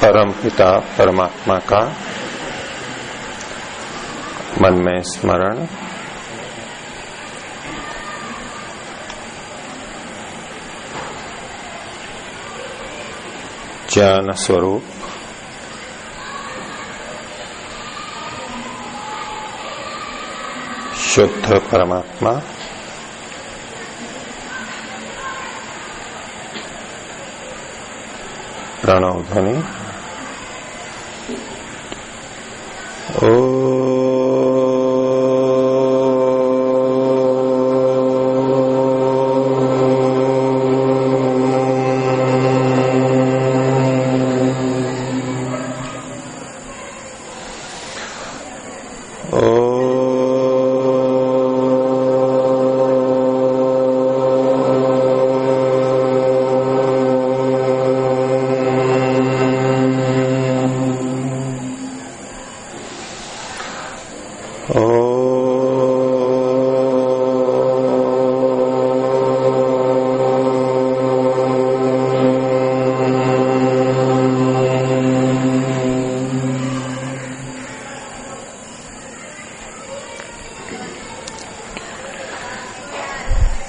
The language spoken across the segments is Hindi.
परम पिता परमात्मा का मन में स्मरण, ज्ञान स्वरूप शुद्ध परमात्मा प्रणव ध्वनि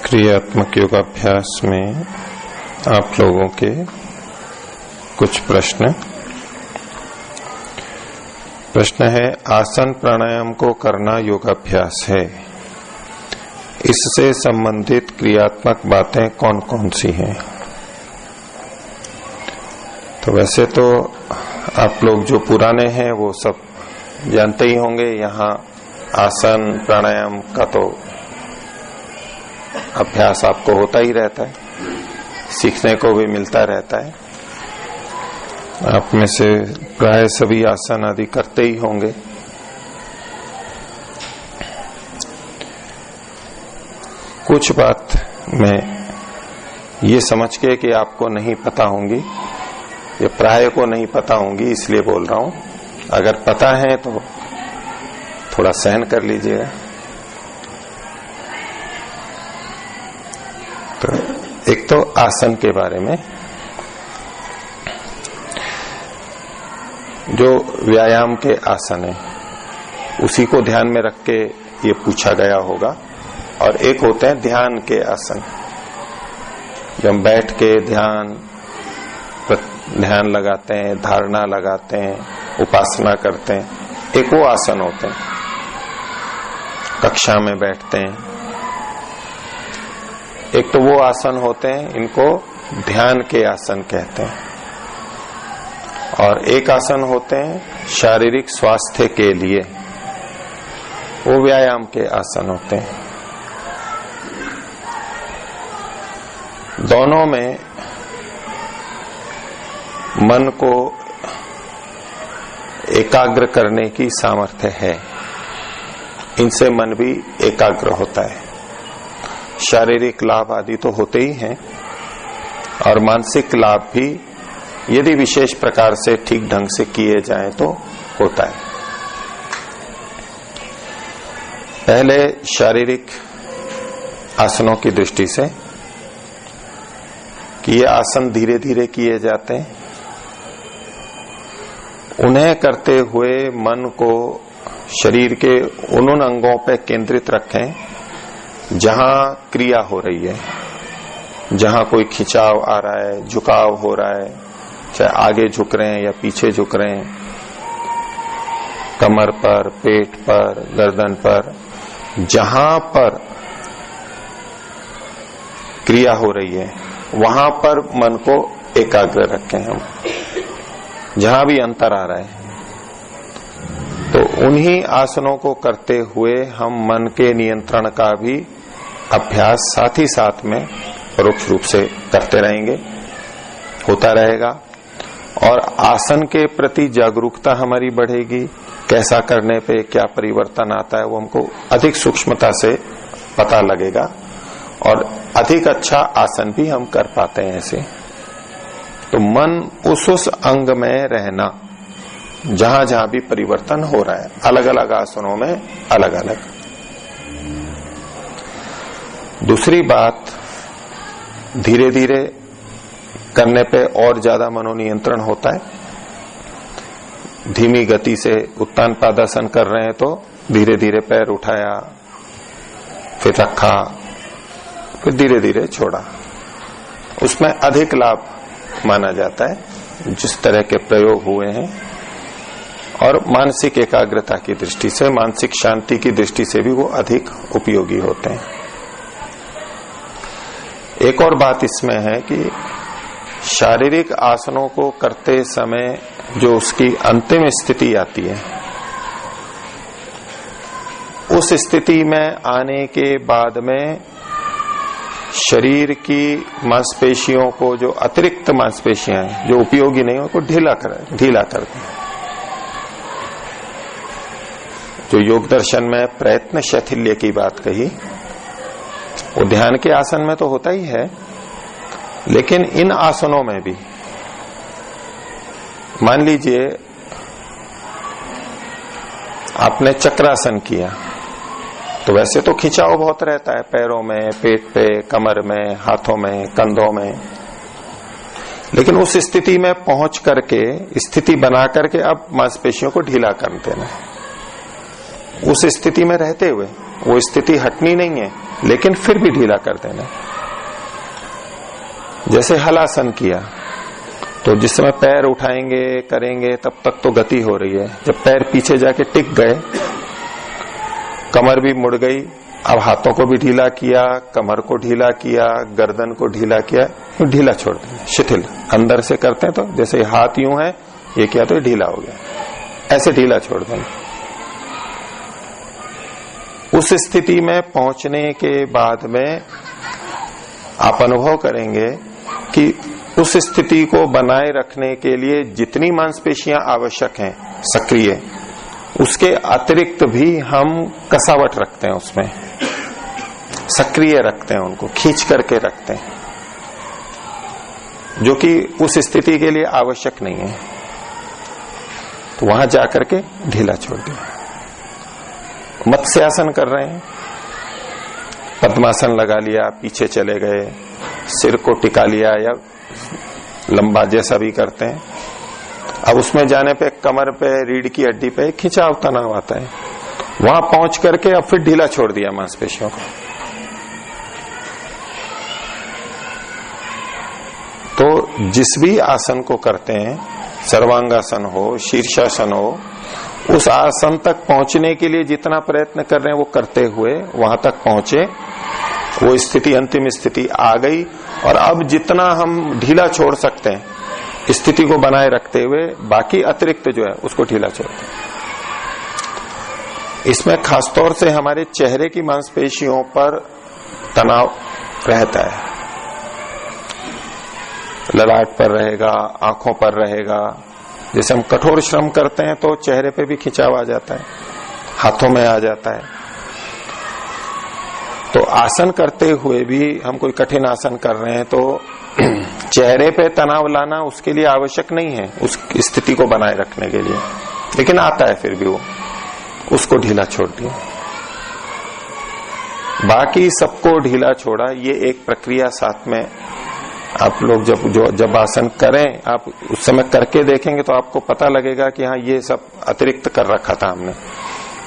क्रियात्मक योगाभ्यास में आप लोगों के कुछ प्रश्न है। आसन प्राणायाम को करना योगाभ्यास है, इससे संबंधित क्रियात्मक बातें कौन कौन सी हैं? तो वैसे तो आप लोग जो पुराने हैं वो सब जानते ही होंगे। यहाँ आसन प्राणायाम का तो अभ्यास आपको होता ही रहता है, सीखने को भी मिलता रहता है। आप में से प्राय सभी आसन आदि करते ही होंगे। कुछ बात मैं ये समझ के कि आपको नहीं पता होंगी, ये प्राय को नहीं पता होंगी, इसलिए बोल रहा हूं। अगर पता है तो थोड़ा सहन कर लीजिएगा। तो एक तो आसन के बारे में, जो व्यायाम के आसन है उसी को ध्यान में रख के ये पूछा गया होगा। और एक होते हैं ध्यान के आसन, जब हम बैठ के ध्यान लगाते हैं, धारणा लगाते हैं, उपासना करते हैं, एक वो आसन होते हैं। कक्षा में बैठते हैं, एक तो वो आसन होते हैं, इनको ध्यान के आसन कहते हैं। और एक आसन होते हैं शारीरिक स्वास्थ्य के लिए, वो व्यायाम के आसन होते हैं। दोनों में मन को एकाग्र करने की सामर्थ्य है, इनसे मन भी एकाग्र होता है। शारीरिक लाभ आदि तो होते ही हैं, और मानसिक लाभ भी यदि विशेष प्रकार से ठीक ढंग से किए जाएं तो होता है। पहले शारीरिक आसनों की दृष्टि से कि ये आसन धीरे धीरे किए जाते हैं, उन्हें करते हुए मन को शरीर के उन अंगों पर केंद्रित रखें जहां क्रिया हो रही है, जहां कोई खिंचाव आ रहा है, झुकाव हो रहा है, चाहे आगे झुक रहे हैं या पीछे झुक रहे हैं, कमर पर, पेट पर, गर्दन पर, जहां पर क्रिया हो रही है वहां पर मन को एकाग्र रखें हम, जहां भी अंतर आ रहा है। तो उन्हीं आसनों को करते हुए हम मन के नियंत्रण का भी अभ्यास साथ ही साथ में परोक्ष रूप से करते रहेंगे, होता रहेगा। और आसन के प्रति जागरूकता हमारी बढ़ेगी, कैसा करने पे क्या परिवर्तन आता है वो हमको अधिक सूक्ष्मता से पता लगेगा, और अधिक अच्छा आसन भी हम कर पाते हैं ऐसे। तो मन उस अंग में रहना जहां जहां भी परिवर्तन हो रहा है, अलग अलग आसनों में अलग अलग। दूसरी बात, धीरे धीरे करने पे और ज्यादा मनोनियंत्रण होता है, धीमी गति से उत्तान पादासन कर रहे हैं तो धीरे धीरे पैर उठाया, फिर रखा, फिर धीरे धीरे छोड़ा। उसमें अधिक लाभ माना जाता है जिस तरह के प्रयोग हुए हैं, और मानसिक एकाग्रता की दृष्टि से, मानसिक शांति की दृष्टि से भी वो अधिक उपयोगी होते हैं। एक और बात इसमें है कि शारीरिक आसनों को करते समय जो उसकी अंतिम स्थिति आती है, उस स्थिति में आने के बाद में शरीर की मांसपेशियों को, जो अतिरिक्त मांसपेशियां हैं जो उपयोगी नहीं, उनको ढीला कर दें। जो योग दर्शन में प्रयत्न शैथिल्य की बात कही, वो ध्यान के आसन में तो होता ही है, लेकिन इन आसनों में भी मान लीजिए आपने चक्रासन किया तो वैसे तो खिंचाव बहुत रहता है पैरों में, पेट पे, कमर में, हाथों में, कंधों में, लेकिन उस स्थिति में पहुंच करके, स्थिति बना करके अब मांसपेशियों को ढीला कर देना है। उस स्थिति में रहते हुए, वो स्थिति हटनी नहीं है, लेकिन फिर भी ढीला कर देना है। जैसे हलासन किया तो जिस समय पैर उठाएंगे करेंगे तब तक तो गति हो रही है, जब पैर पीछे जाके टिक गए, कमर भी मुड़ गई, अब हाथों को भी ढीला किया, कमर को ढीला किया, गर्दन को ढीला किया, ढीला छोड़ देना, शिथिल। अंदर से करते हैं तो जैसे हाथ यूं है, ये किया तो ढीला हो गया, ऐसे ढीला छोड़ देना। उस स्थिति में पहुंचने के बाद में आप अनुभव करेंगे कि उस स्थिति को बनाए रखने के लिए जितनी मांसपेशियां आवश्यक हैं सक्रिय, उसके अतिरिक्त भी हम कसावट रखते हैं, उसमें सक्रिय रखते हैं, उनको खींच करके रखते हैं, जो कि उस स्थिति के लिए आवश्यक नहीं है। तो वहां जाकर के ढीला छोड़ दिया। मत्स्यासन कर रहे हैं, पद्मासन लगा लिया, पीछे चले गए, सिर को टिका लिया या लंबा जैसा भी करते हैं। अब उसमें जाने पे कमर पे, रीढ़ की हड्डी पे खिंचाव तनाव आता है, वहां पहुंच करके अब फिर ढीला छोड़ दिया मांसपेशियों को। तो जिस भी आसन को करते हैं, सर्वांगासन हो, शीर्षासन हो, उस आसन तक पहुंचने के लिए जितना प्रयत्न कर रहे हैं वो करते हुए वहां तक पहुंचे, वो स्थिति, अंतिम स्थिति आ गई, और अब जितना हम ढीला छोड़ सकते हैं स्थिति को बनाए रखते हुए, बाकी अतिरिक्त जो है उसको ढीला छोड़ते हैं। इसमें खासतौर से हमारे चेहरे की मांसपेशियों पर तनाव रहता है, ललाट पर रहेगा, आंखों पर रहेगा। जैसे हम कठोर श्रम करते हैं तो चेहरे पे भी खिंचाव आ जाता है, हाथों में आ जाता है। तो आसन करते हुए भी हम कोई कठिन आसन कर रहे हैं तो चेहरे पे तनाव लाना उसके लिए आवश्यक नहीं है, उस स्थिति को बनाए रखने के लिए, लेकिन आता है फिर भी वो, उसको ढीला छोड़ दिया। बाकी सबको ढीला छोड़ा। ये एक प्रक्रिया साथ में आप लोग जब आसन करें, आप उस समय करके देखेंगे तो आपको पता लगेगा कि हाँ ये सब अतिरिक्त कर रखा था हमने।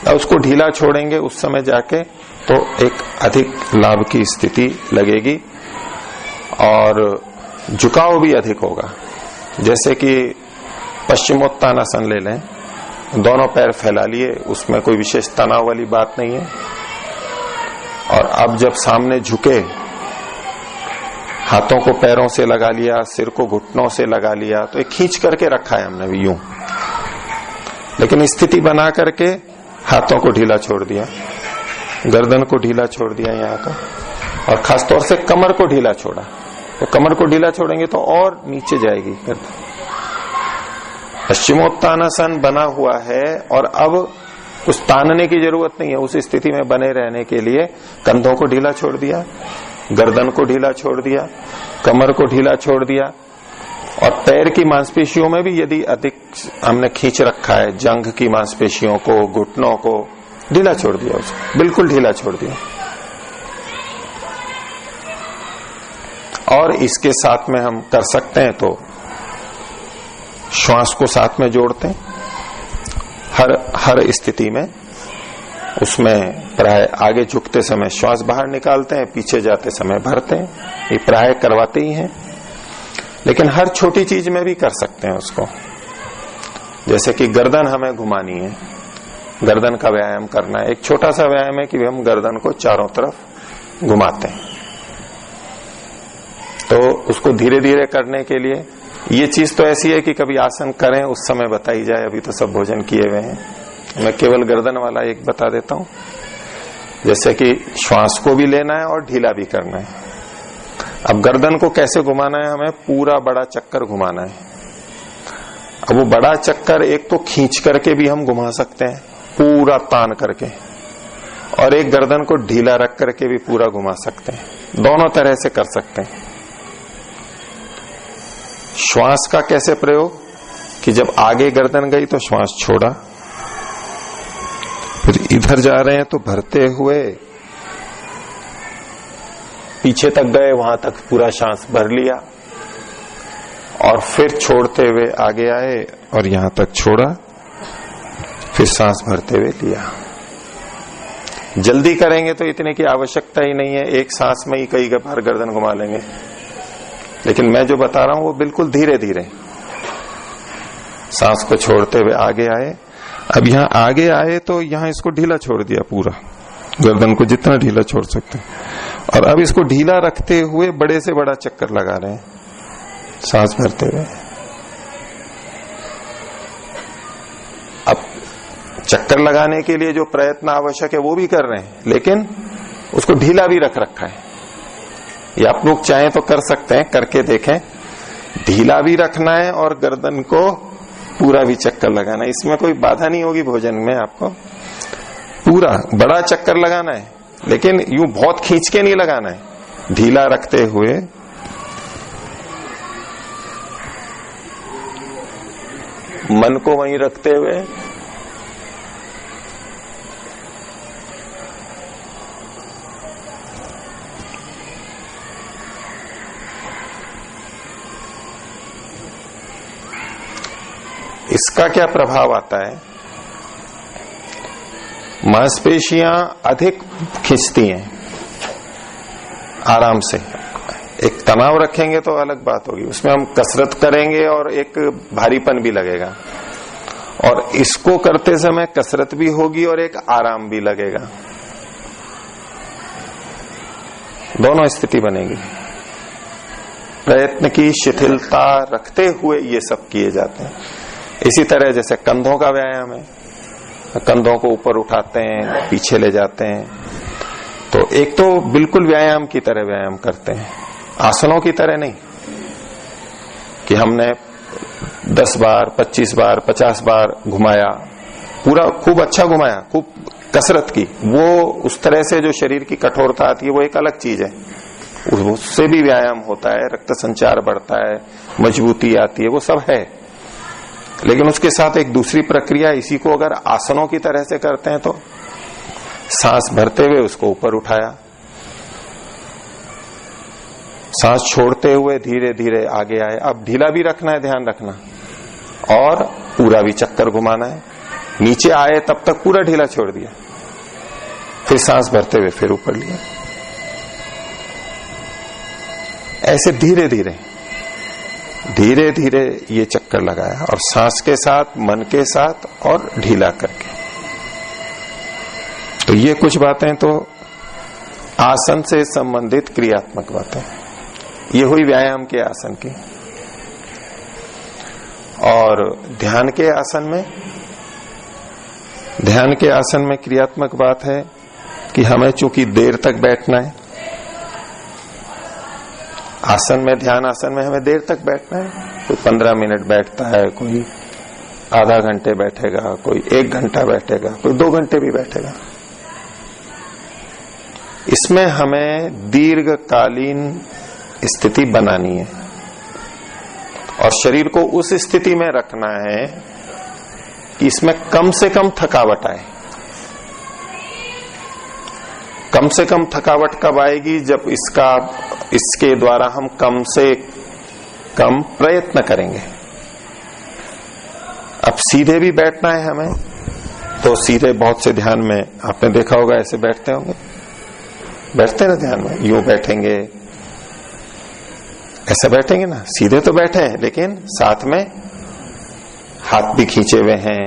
अब उसको ढीला छोड़ेंगे उस समय जाके तो एक अधिक लाभ की स्थिति लगेगी और झुकाव भी अधिक होगा। जैसे कि पश्चिमोत्तानासन ले लें, दोनों पैर फैला लिए, उसमें कोई विशेष तनाव वाली बात नहीं है, और अब जब सामने झुके, हाथों को पैरों से लगा लिया, सिर को घुटनों से लगा लिया, तो एक खींच करके रखा है हमने भी यूं, लेकिन स्थिति बना करके हाथों को ढीला छोड़ दिया, गर्दन को ढीला छोड़ दिया यहाँ का, और खासतौर से कमर को ढीला छोड़ा। तो कमर को ढीला छोड़ेंगे तो और नीचे जाएगी गर्दन। पश्चिमोत्तानासन बना हुआ है और अब कुछ तानने की जरूरत नहीं है, उस स्थिति में बने रहने के लिए कंधों को ढीला छोड़ दिया, गर्दन को ढीला छोड़ दिया, कमर को ढीला छोड़ दिया, और पैर की मांसपेशियों में भी यदि अधिक हमने खींच रखा है, जंघ की मांसपेशियों को, घुटनों को ढीला छोड़ दिया, उसको बिल्कुल ढीला छोड़ दिया। और इसके साथ में हम कर सकते हैं तो श्वास को साथ में जोड़ते हैं, हर स्थिति में उसमें प्राय आगे झुकते समय श्वास बाहर निकालते हैं, पीछे जाते समय भरते हैं, ये प्राय करवाते ही हैं। लेकिन हर छोटी चीज में भी कर सकते हैं उसको। जैसे कि गर्दन हमें घुमानी है, गर्दन का व्यायाम करना है। एक छोटा सा व्यायाम है कि हम गर्दन को चारों तरफ घुमाते हैं। तो उसको धीरे धीरे करने के लिए ये चीज तो ऐसी है कि कभी आसन करें उस समय बताई जाए, अभी तो सब भोजन किए हुए हैं। मैं केवल गर्दन वाला एक बता देता हूं। जैसे कि श्वास को भी लेना है और ढीला भी करना है। अब गर्दन को कैसे घुमाना है, हमें पूरा बड़ा चक्कर घुमाना है। अब वो बड़ा चक्कर एक तो खींच करके भी हम घुमा सकते हैं, पूरा तान करके, और एक गर्दन को ढीला रख करके भी पूरा घुमा सकते हैं। दोनों तरह से कर सकते हैं। श्वास का कैसे प्रयोग कि जब आगे गर्दन गई तो श्वास छोड़ा, फिर इधर जा रहे हैं तो भरते हुए पीछे तक गए, वहां तक पूरा सांस भर लिया, और फिर छोड़ते हुए आगे आए और यहां तक छोड़ा, फिर सांस भरते हुए लिया। जल्दी करेंगे तो इतने की आवश्यकता ही नहीं है, एक सांस में ही कई बार गर्दन घुमा लेंगे। लेकिन मैं जो बता रहा हूं वो बिल्कुल धीरे धीरे सांस को छोड़ते हुए आगे आए। अब यहां आगे आए तो यहां इसको ढीला छोड़ दिया, पूरा गर्दन को जितना ढीला छोड़ सकते हैं, और अब इसको ढीला रखते हुए बड़े से बड़ा चक्कर लगा रहे हैं सांस भरते हुए। अब चक्कर लगाने के लिए जो प्रयत्न आवश्यक है वो भी कर रहे हैं, लेकिन उसको ढीला भी रख रखा है। ये आप लोग चाहें तो कर सकते हैं, करके देखें। ढीला भी रखना है और गर्दन को पूरा भी चक्कर लगाना है। इसमें कोई बाधा नहीं होगी भोजन में, आपको पूरा बड़ा चक्कर लगाना है, लेकिन यूं बहुत खींच के नहीं लगाना है, ढीला रखते हुए। मन को वहीं रखते हुए इसका क्या प्रभाव आता है, मांसपेशियां अधिक खींचती हैं आराम से। एक तनाव रखेंगे तो अलग बात होगी, उसमें हम कसरत करेंगे और एक भारीपन भी लगेगा, और इसको करते समय कसरत भी होगी और एक आराम भी लगेगा, दोनों स्थिति बनेगी। प्रयत्न की शिथिलता रखते हुए ये सब किए जाते हैं। इसी तरह जैसे कंधों का व्यायाम है, कंधों को ऊपर उठाते हैं, पीछे ले जाते हैं, तो एक तो बिल्कुल व्यायाम की तरह व्यायाम करते हैं, आसनों की तरह नहीं कि हमने 10 बार 25 बार 50 बार घुमाया, पूरा खूब अच्छा घुमाया, खूब कसरत की। वो उस तरह से जो शरीर की कठोरता आती है वो एक अलग चीज है, उससे भी व्यायाम होता है, रक्त संचार बढ़ता है, मजबूती आती है, वो सब है। लेकिन उसके साथ एक दूसरी प्रक्रिया, इसी को अगर आसनों की तरह से करते हैं तो सांस भरते हुए उसको ऊपर उठाया, सांस छोड़ते हुए धीरे धीरे आगे आए। अब ढीला भी रखना है, ध्यान रखना, और पूरा भी चक्कर घुमाना है। नीचे आए तब तक पूरा ढीला छोड़ दिया, फिर सांस भरते हुए फिर ऊपर लिया। ऐसे धीरे धीरे धीरे धीरे ये चक्कर लगाया, और सांस के साथ, मन के साथ, और ढीला करके। तो ये कुछ बातें तो आसन से संबंधित क्रियात्मक बातें, ये हुई व्यायाम के आसन की। और ध्यान के आसन में क्रियात्मक बात है कि हमें चूंकि देर तक बैठना है, आसन में, ध्यान आसन में हमें देर तक बैठना है। कोई 15 मिनट बैठता है, कोई आधा घंटे बैठेगा, कोई 1 घंटा बैठेगा, कोई 2 घंटे भी बैठेगा। इसमें हमें दीर्घकालीन स्थिति बनानी है और शरीर को उस स्थिति में रखना है कि इसमें कम से कम थकावट आए। कम से कम थकावट कब आएगी, जब इसके द्वारा हम कम से कम प्रयत्न करेंगे। अब सीधे भी बैठना है हमें तो सीधे बहुत से ध्यान में आपने देखा होगा ऐसे बैठते होंगे, बैठते ना ध्यान में, यूं बैठेंगे, ऐसा बैठेंगे ना, सीधे तो बैठे हैं लेकिन साथ में हाथ भी खींचे हुए हैं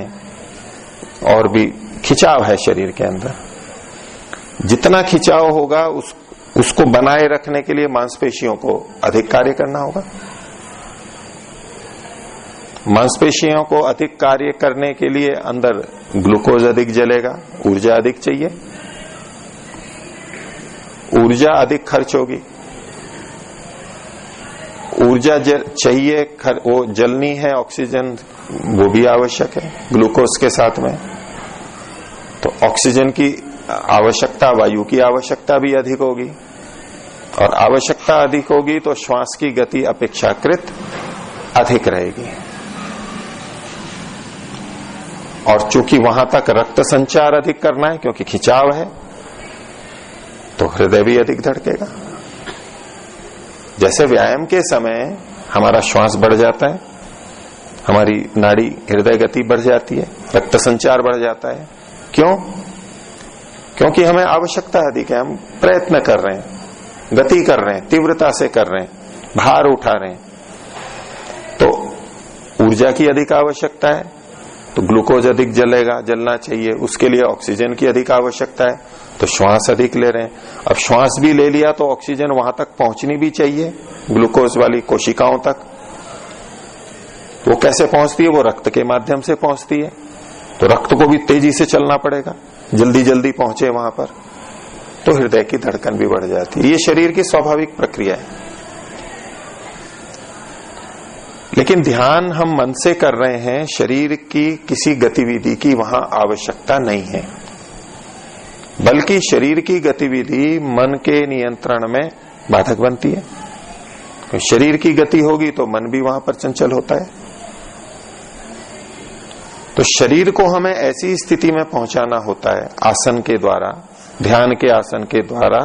और भी खिंचाव है शरीर के अंदर। जितना खिंचाव होगा उसको बनाए रखने के लिए मांसपेशियों को अधिक कार्य करना होगा। मांसपेशियों को अधिक कार्य करने के लिए अंदर ग्लूकोज अधिक जलेगा, ऊर्जा अधिक चाहिए, ऊर्जा अधिक खर्च होगी। ऊर्जा चाहिए, वो जलनी है, ऑक्सीजन वो भी आवश्यक है ग्लूकोज के साथ में। तो ऑक्सीजन की आवश्यकता, वायु की आवश्यकता भी अधिक होगी, और आवश्यकता अधिक होगी तो श्वास की गति अपेक्षाकृत अधिक रहेगी। और चूंकि वहां तक रक्त संचार अधिक करना है क्योंकि खिंचाव है, तो हृदय भी अधिक धड़केगा। जैसे व्यायाम के समय हमारा श्वास बढ़ जाता है, हमारी नाड़ी हृदय गति बढ़ जाती है, रक्त संचार बढ़ जाता है। क्यों? क्योंकि हमें आवश्यकता अधिक है, हम प्रयत्न कर रहे हैं, गति कर रहे हैं, तीव्रता से कर रहे हैं, भार उठा रहे हैं, तो ऊर्जा की अधिक आवश्यकता है, तो ग्लूकोज अधिक जलना चाहिए, उसके लिए ऑक्सीजन की अधिक आवश्यकता है, तो श्वास अधिक ले रहे हैं। अब श्वास भी ले लिया तो ऑक्सीजन वहां तक पहुंचनी भी चाहिए, ग्लूकोज वाली कोशिकाओं तक। तो वो कैसे पहुंचती है? वो रक्त के माध्यम से पहुंचती है, तो रक्त को भी तेजी से चलना पड़ेगा, जल्दी जल्दी पहुंचे वहां पर, तो हृदय की धड़कन भी बढ़ जाती है। ये शरीर की स्वाभाविक प्रक्रिया है। लेकिन ध्यान हम मन से कर रहे हैं, शरीर की किसी गतिविधि की वहां आवश्यकता नहीं है, बल्कि शरीर की गतिविधि मन के नियंत्रण में बाधक बनती है। तो शरीर की गति होगी तो मन भी वहां पर चंचल होता है। तो शरीर को हमें ऐसी स्थिति में पहुंचाना होता है आसन के द्वारा, ध्यान के आसन के द्वारा,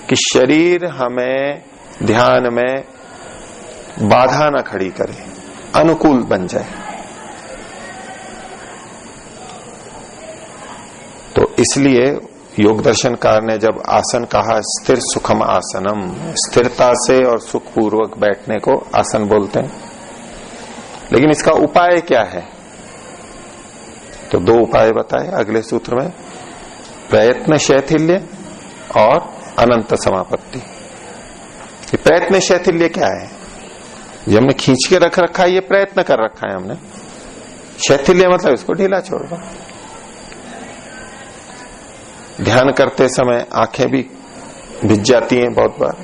कि शरीर हमें ध्यान में बाधा न खड़ी करे, अनुकूल बन जाए। तो इसलिए योग दर्शनकार ने जब आसन कहा, स्थिर सुखम आसनम, स्थिरता से और सुखपूर्वक बैठने को आसन बोलते हैं। लेकिन इसका उपाय क्या है? तो दो उपाय बताए अगले सूत्र में, प्रयत्न शैथिल्य और अनंत समापत्ति। प्रयत्न शैथिल्य क्या है? ये हमने खींच के रख रखा है, ये प्रयत्न कर रखा है हमने। शैथिल्य मतलब इसको ढीला छोड़ दो। ध्यान करते समय आंखें भी भिज जाती हैं बहुत बार,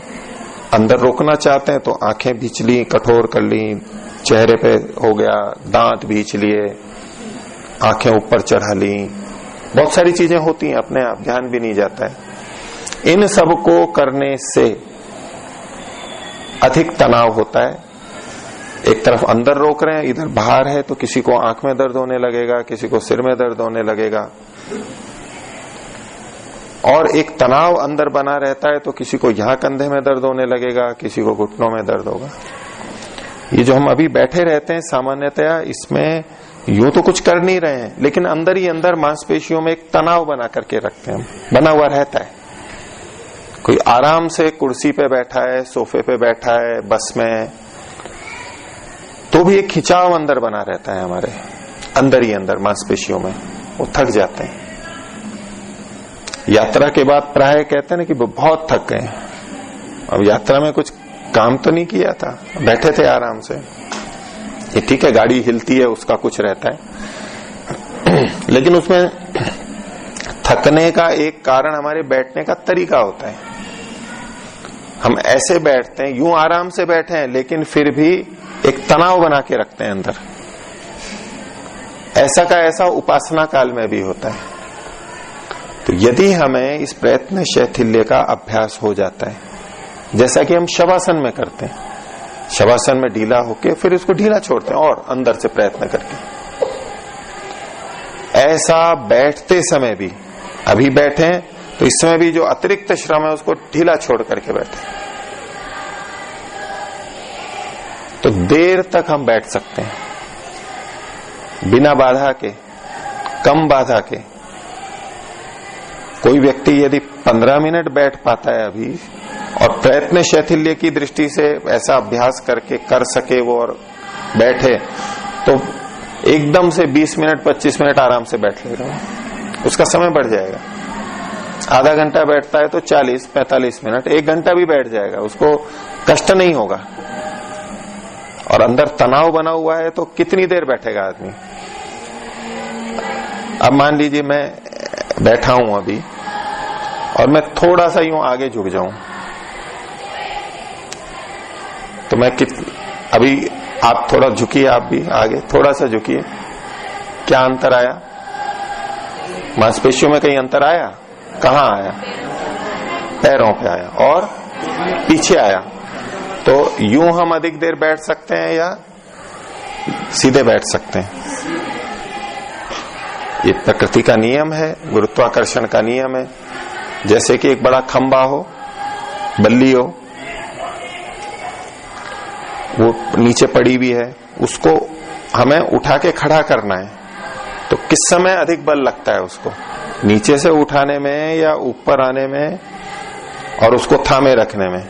अंदर रोकना चाहते हैं तो आंखें भींच ली, कठोर कर ली, चेहरे पे हो गया, दांत भींच लिए, आंखें ऊपर चढ़ा ली, बहुत सारी चीजें होती हैं, अपने आप ध्यान भी नहीं जाता है। इन सब को करने से अधिक तनाव होता है। एक तरफ अंदर रोक रहे हैं, इधर बाहर है, तो किसी को आंख में दर्द होने लगेगा, किसी को सिर में दर्द होने लगेगा, और एक तनाव अंदर बना रहता है, तो किसी को यहां कंधे में दर्द होने लगेगा, किसी को घुटनों में दर्द होगा। ये जो हम अभी बैठे रहते हैं सामान्यतया, इसमें यूं तो कुछ कर नहीं रहे हैं, लेकिन अंदर ही अंदर मांसपेशियों में एक तनाव बना करके रखते हैं, बना हुआ रहता है। कोई आराम से कुर्सी पे बैठा है, सोफे पे बैठा है, बस में, तो भी एक खिंचाव अंदर बना रहता है हमारे अंदर ही अंदर मांसपेशियों में, वो थक जाते हैं। यात्रा के बाद प्राय कहते हैं ना कि बहुत थक गए, अब यात्रा में कुछ काम तो नहीं किया था, बैठे थे आराम से। ये ठीक है, गाड़ी हिलती है, उसका कुछ रहता है, लेकिन उसमें थकने का एक कारण हमारे बैठने का तरीका होता है। हम ऐसे बैठते हैं, यूं आराम से बैठे हैं, लेकिन फिर भी एक तनाव बना के रखते हैं अंदर। ऐसा का ऐसा उपासना काल में भी होता है। तो यदि हमें इस प्रयत्न शैथिल्य का अभ्यास हो जाता है, जैसा कि हम शवासन में करते हैं, शवासन में ढीला होके फिर उसको ढीला छोड़ते हैं और अंदर से प्रयत्न करके, ऐसा बैठते समय भी, अभी बैठे हैं तो इस समय भी जो अतिरिक्त श्रम है उसको ढीला छोड़ करके बैठे, तो देर तक हम बैठ सकते हैं बिना बाधा के, कम बाधा के। कोई व्यक्ति यदि 15 मिनट बैठ पाता है अभी और प्रयत्न शैथिल्य की दृष्टि से ऐसा अभ्यास करके कर सके वो और बैठे, तो एकदम से 20 मिनट 25 मिनट आराम से बैठ लेगा, उसका समय बढ़ जाएगा। आधा घंटा बैठता है तो 40-45 मिनट, 1 घंटा भी बैठ जाएगा, उसको कष्ट नहीं होगा। और अंदर तनाव बना हुआ है तो कितनी देर बैठेगा आदमी। अब मान लीजिए मैं बैठा हूं अभी और मैं थोड़ा सा यूं आगे झुक जाऊं, तो मैं अभी आप थोड़ा झुकिए, आप भी आगे थोड़ा सा झुकिए, क्या अंतर आया? मांसपेशियों में कहीं अंतर आया? कहां आया? पैरों पे आया और पीछे आया। तो यूं हम अधिक देर बैठ सकते हैं या सीधे बैठ सकते हैं? ये प्रकृति का नियम है, गुरुत्वाकर्षण का नियम है। जैसे कि एक बड़ा खंबा हो, बल्ली हो, वो नीचे पड़ी हुई है, उसको हमें उठा के खड़ा करना है, तो किस समय अधिक बल लगता है उसको? नीचे से उठाने में या ऊपर आने में और उसको थामे रखने में?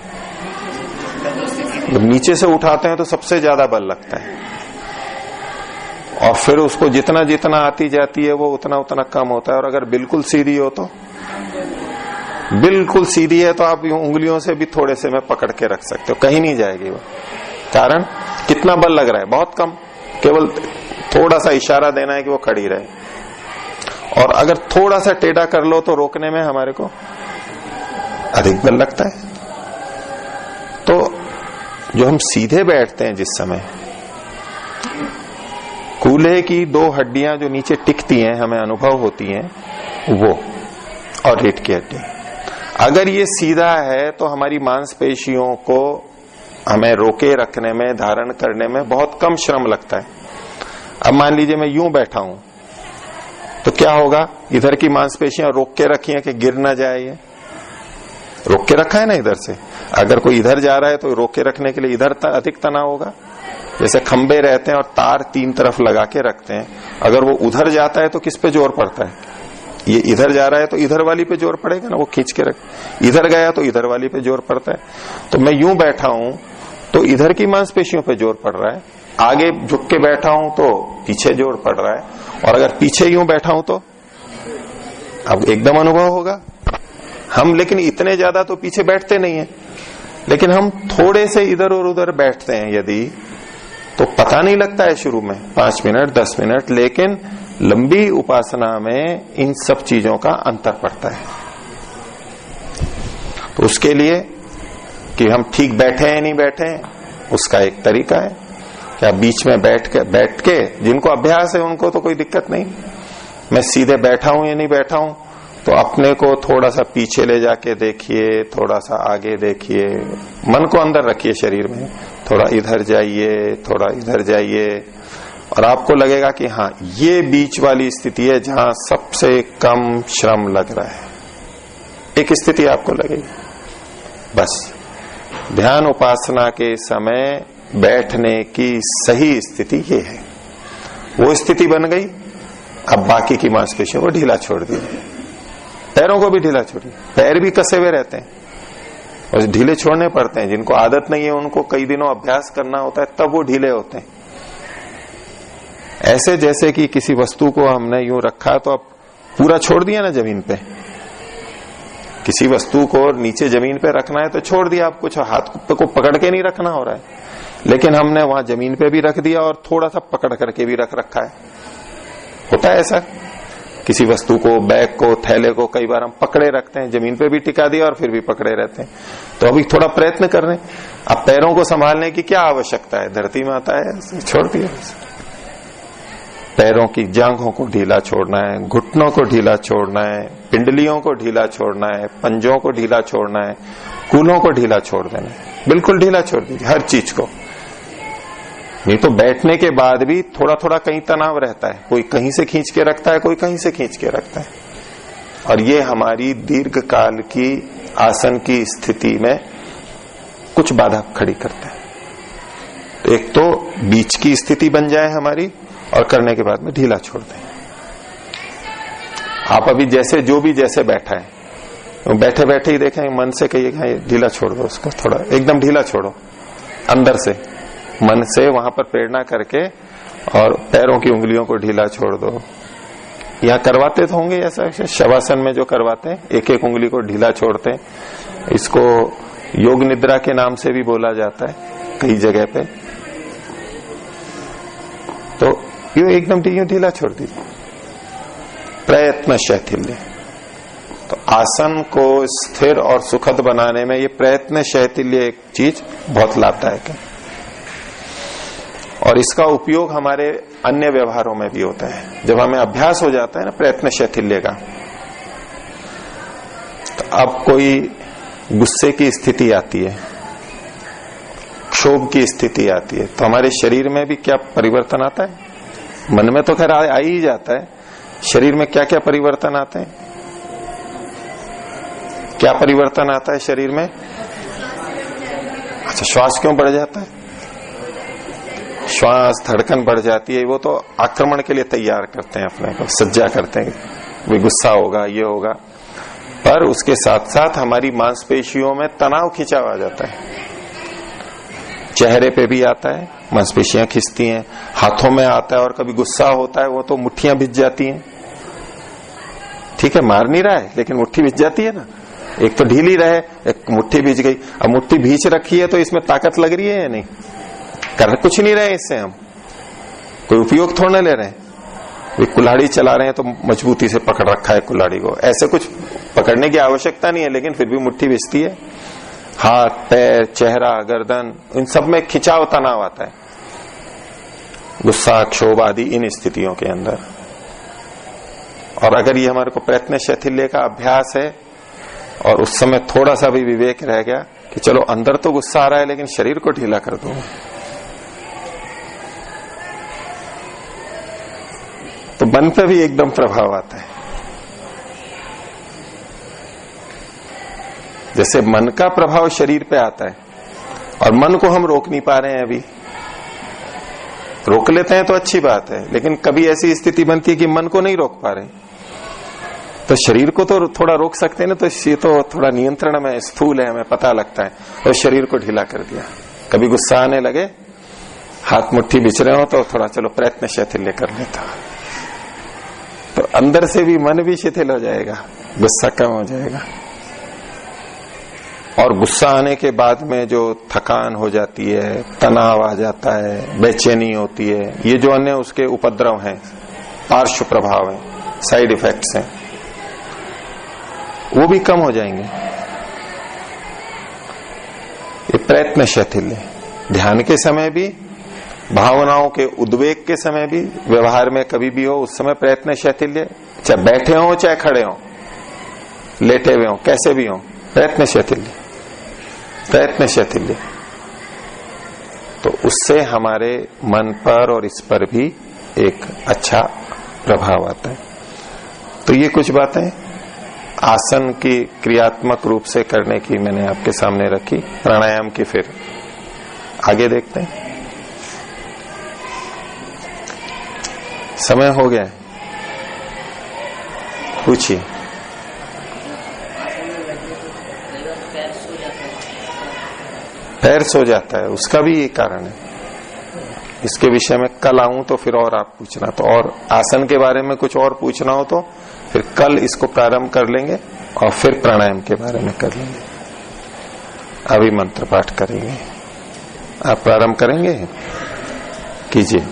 जब नीचे से उठाते हैं तो सबसे ज्यादा बल लगता है, और फिर उसको जितना जितना आती जाती है वो उतना उतना कम होता है। और अगर बिल्कुल सीधी हो तो, बिल्कुल सीधी है तो आप यूं उंगलियों से भी थोड़े से में पकड़ के रख सकते हो, कहीं नहीं जाएगी वो। कारण कितना बल लग रहा है? बहुत कम, केवल थोड़ा सा इशारा देना है कि वो खड़ी रहे। और अगर थोड़ा सा टेढ़ा कर लो तो रोकने में हमारे को अधिक बल लगता है। तो जो हम सीधे बैठते हैं जिस समय, कूल्हे की 2 हड्डियां जो नीचे टिकती हैं, हमें अनुभव होती हैं, वो और रीढ़ की हड्डी, अगर ये सीधा है तो हमारी मांसपेशियों को हमें रोके रखने में, धारण करने में बहुत कम श्रम लगता है। अब मान लीजिए मैं यूं बैठा हूं तो क्या होगा? इधर की मांसपेशियां रोक के रखी हैं कि गिर ना जाए, ये रोक के रखा है ना इधर से। अगर कोई इधर जा रहा है तो रोक के रखने के लिए इधर अधिक तनाव होगा। जैसे खंबे रहते हैं और तार 3 तरफ लगा के रखते हैं, अगर वो उधर जाता है तो किस पे जोर पड़ता है? ये इधर जा रहा है तो इधर वाली पे जोर पड़ेगा ना, वो खींच के रख। इधर गया तो इधर वाली पे जोर पड़ता है। तो मैं यूं बैठा हूं तो इधर की मांसपेशियों पे जोर पड़ रहा है, आगे झुक के बैठा हूं तो पीछे जोर पड़ रहा है, और अगर पीछे यूं बैठा हूं तो अब एकदम अनुभव होगा। हम लेकिन इतने ज्यादा तो पीछे बैठते नहीं है, लेकिन हम थोड़े से इधर और उधर बैठते हैं यदि, तो पता नहीं लगता है शुरू में 5 मिनट 10 मिनट, लेकिन लंबी उपासना में इन सब चीजों का अंतर पड़ता है। तो उसके लिए कि हम ठीक बैठे हैं नहीं बैठे हैं, उसका एक तरीका है कि आप बीच में बैठ के जिनको अभ्यास है उनको तो कोई दिक्कत नहीं। मैं सीधे बैठा हूं या नहीं बैठा हूं, तो अपने को थोड़ा सा पीछे ले जाके देखिए, थोड़ा सा आगे देखिए, मन को अंदर रखिए शरीर में, थोड़ा इधर जाइए, थोड़ा इधर जाइए, और आपको लगेगा कि हाँ ये बीच वाली स्थिति है जहां सबसे कम श्रम लग रहा है। एक स्थिति आपको लगेगी। बस ध्यान उपासना के समय बैठने की सही स्थिति ये है। वो स्थिति बन गई, अब बाकी की मांसपेशियों को ढीला छोड़ दीजिए, पैरों को भी ढीला छोड़िए। पैर भी कसे हुए रहते हैं और ढीले छोड़ने पड़ते हैं। जिनको आदत नहीं है उनको कई दिनों अभ्यास करना होता है, तब वो ढीले होते हैं। ऐसे जैसे कि किसी वस्तु को हमने यूं रखा तो अब पूरा छोड़ दिया ना जमीन पे। किसी वस्तु को नीचे जमीन पे रखना है तो छोड़ दिया, आप कुछ हाथ को पकड़ के नहीं रखना हो रहा है, लेकिन हमने वहां जमीन पे भी रख दिया और थोड़ा सा पकड़ करके भी रख रखा है। होता है ऐसा, किसी वस्तु को, बैग को, थैले को कई बार हम पकड़े रखते हैं, जमीन पे भी टिका दिया और फिर भी पकड़े रहते हैं। तो अभी थोड़ा प्रयत्न कर रहे हैं। अब पैरों को संभालने की क्या आवश्यकता है? धरती में आता है, छोड़ दिया। पैरों की जांघों को ढीला छोड़ना है, घुटनों को ढीला छोड़ना है, पिंडलियों को ढीला छोड़ना है, पंजों को ढीला छोड़ना है, कूल्हों को ढीला छोड़ देना है। बिल्कुल ढीला छोड़ दीजिए हर चीज को। नहीं तो बैठने के बाद भी थोड़ा थोड़ा कहीं तनाव रहता है, कोई कहीं से खींच के रखता है, कोई कहीं से खींच के रखता है, और ये हमारी दीर्घ काल की आसन की स्थिति में कुछ बाधा खड़ी करता है। तो एक तो बीच की स्थिति बन जाए हमारी, और करने के बाद में ढीला छोड़ दें। आप अभी जैसे जो भी जैसे बैठा है, तो बैठे बैठे ही देखें, मन से कहिएगा ढीला छोड़ दो उसको, थोड़ा एकदम ढीला छोड़ो, अंदर से मन से वहां पर प्रेरणा करके, और पैरों की उंगलियों को ढीला छोड़ दो। यहाँ करवाते तो होंगे ऐसा, शवासन में जो करवाते हैं एक एक उंगली को ढीला छोड़ते हैं, इसको योग निद्रा के नाम से भी बोला जाता है कई जगह पे। तो यूं एकदम ढीला छोड़ दीजिए, प्रयत्न शैथिल्य। तो आसन को स्थिर और सुखद बनाने में ये प्रयत्न शैथिल्य एक चीज बहुत लाभदायक है, और इसका उपयोग हमारे अन्य व्यवहारों में भी होता है। जब हमें अभ्यास हो जाता है ना प्रयत्न शैथिल्य का, तो अब कोई गुस्से की स्थिति आती है, क्षोभ की स्थिति आती है, तो हमारे शरीर में भी क्या परिवर्तन आता है? मन में तो खैर आ ही जाता है, शरीर में क्या क्या परिवर्तन आते हैं? क्या परिवर्तन आता है शरीर में? अच्छा, श्वास क्यों बढ़ जाता है? श्वास धड़कन बढ़ जाती है, वो तो आक्रमण के लिए तैयार करते हैं अपने को, सज्जा करते हैं, भी गुस्सा होगा, ये होगा। पर उसके साथ साथ हमारी मांसपेशियों में तनाव खिंचाव आ जाता है, चेहरे पे भी आता है, मांसपेशियां खिंचती हैं, हाथों में आता है, और कभी गुस्सा होता है वो तो मुट्ठियां भिज जाती हैं। ठीक है, मार नहीं रहा है लेकिन मुट्ठी भिज जाती है ना, एक तो ढीली रहे, एक मुट्ठी भिज गई। अब मुट्ठी भींच रखी है तो इसमें ताकत लग रही है या नहीं? कर कुछ नहीं रहे इससे, हम कोई उपयोग थोड़ा ले रहे हैं। वे कुल्हाड़ी चला रहे हैं तो मजबूती से पकड़ रखा है कुल्हाड़ी को, ऐसे कुछ पकड़ने की आवश्यकता नहीं है, लेकिन फिर भी मुट्ठी भिजती है। हाथ, पैर, चेहरा, गर्दन, इन सब में खिंचाव तनाव आता है, गुस्सा, क्षोभ आदि इन स्थितियों के अंदर। और अगर ये हमारे को प्रयत्न शैथिल्य का अभ्यास है, और उस समय थोड़ा सा भी विवेक रह गया कि चलो अंदर तो गुस्सा आ रहा है लेकिन शरीर को ढीला कर दूंगा, तो मन पे भी एकदम प्रभाव आता है। जैसे मन का प्रभाव शरीर पे आता है, और मन को हम रोक नहीं पा रहे हैं अभी, रोक लेते हैं तो अच्छी बात है, लेकिन कभी ऐसी स्थिति बनती है कि मन को नहीं रोक पा रहे, तो शरीर को तो थोड़ा रोक सकते हैं ना, तो ये तो थोड़ा नियंत्रण में स्थूल है, हमें पता लगता है, और शरीर को ढीला कर दिया। कभी गुस्सा आने लगे, हाथ मुट्ठी बिछ रहे हो, तो थोड़ा चलो प्रयत्न शैथिल्य कर लेता, तो अंदर से भी मन भी शिथिल हो जाएगा, गुस्सा कम हो जाएगा। और गुस्सा आने के बाद में जो थकान हो जाती है, तनाव आ जाता है, बेचैनी होती है, ये जो अन्य उसके उपद्रव हैं, पार्श्व प्रभाव हैं, साइड इफेक्ट्स हैं, वो भी कम हो जाएंगे। ये प्रयत्न शैथिल्य ध्यान के समय भी, भावनाओं के उद्वेग के समय भी, व्यवहार में कभी भी हो उस समय प्रयत्न शैथिल्य, चाहे बैठे हो चाहे खड़े हो, लेटे हुए हो, कैसे भी हो, प्रयत्न शैथिल्य, प्रयत्न शैथिल्य। तो उससे हमारे मन पर और इस पर भी एक अच्छा प्रभाव आता है। तो ये कुछ बातें आसन की क्रियात्मक रूप से करने की मैंने आपके सामने रखी। प्राणायाम की फिर आगे देखते हैं। समय हो गया, पूछिए। पैर सो जाता है, उसका भी ये कारण है। इसके विषय में कल आऊं तो फिर और आप पूछना, तो और आसन के बारे में कुछ और पूछना हो तो फिर कल इसको प्रारंभ कर लेंगे और फिर प्राणायाम के बारे में कर लेंगे। अभी मंत्र पाठ करेंगे। आप प्रारंभ करेंगे? कीजिए।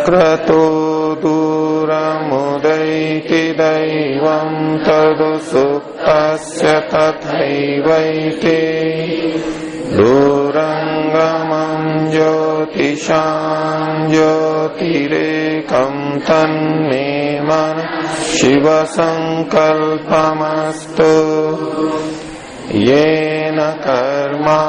क्रतो दूरमुदैति दैवं तदु सुप्तस्य तथैवैति दूरंगमं ज्योतिषां ज्योतिरेकं तन्मे मन शिव संकल्पमस्तु येन कर्माण्यपसो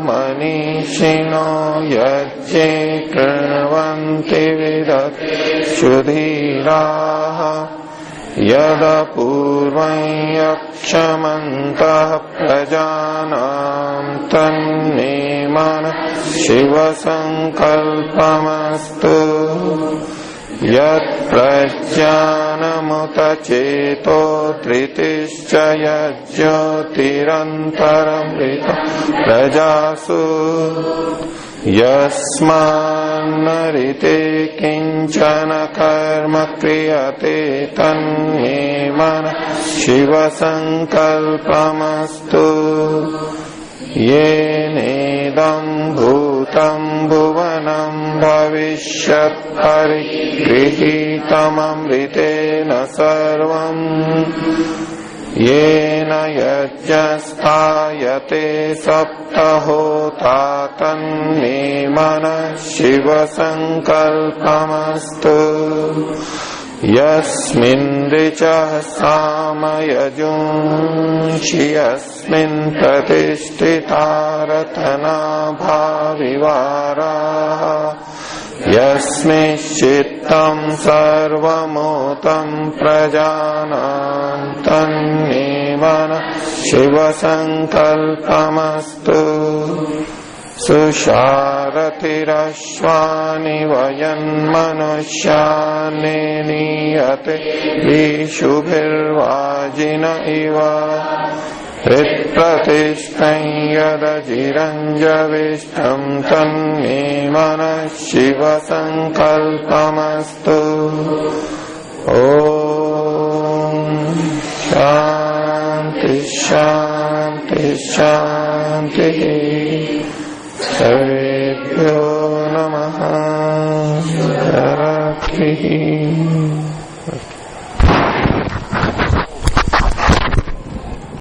मनीषिणो यज्ञे कृण्वन्ति विदक्षुधीराः यद पूर्वं यक्षमन्तः प्रजानां तन्मे मनः शिवसङ्कल्पमस्तु यत्प्रज्ञानमुत चेतो धृतिश्च यज्ज्योतिरन्तरमृतं प्रजासु यस्मान्नरिते किञ्चन कर्म क्रियते तन्मे मनः शिवसङ्कल्पमस्तु येनेदं भूतं भुवनं भविष्यत् परिगृहीतममृतेन सर्वम् येन यज्ञस्थायते सप्तहोता तन्मे मनः शिवसङ्कल्पमस्तु यस्मिन् ऋचः सामयजुंषि यस्मिन् प्रतिष्ठिता रतनाभाविवाराः यस्मिंश्चित्तं सर्वमूतं प्रजानां तन्मे मनः शिवसङ्कल्पमस्तु सुषारथिरश्वानि वयन्मनुष्यानि नीयते विशुभिर्वाजिन इव हृत्प्रतिष्ठं यदजिरञ्जविष्टं तन्मे मनः शिवसङ्कल्पमस्तु ॐ शान्ति शान्ति शान्तिः सर्वेभ्यो नमः।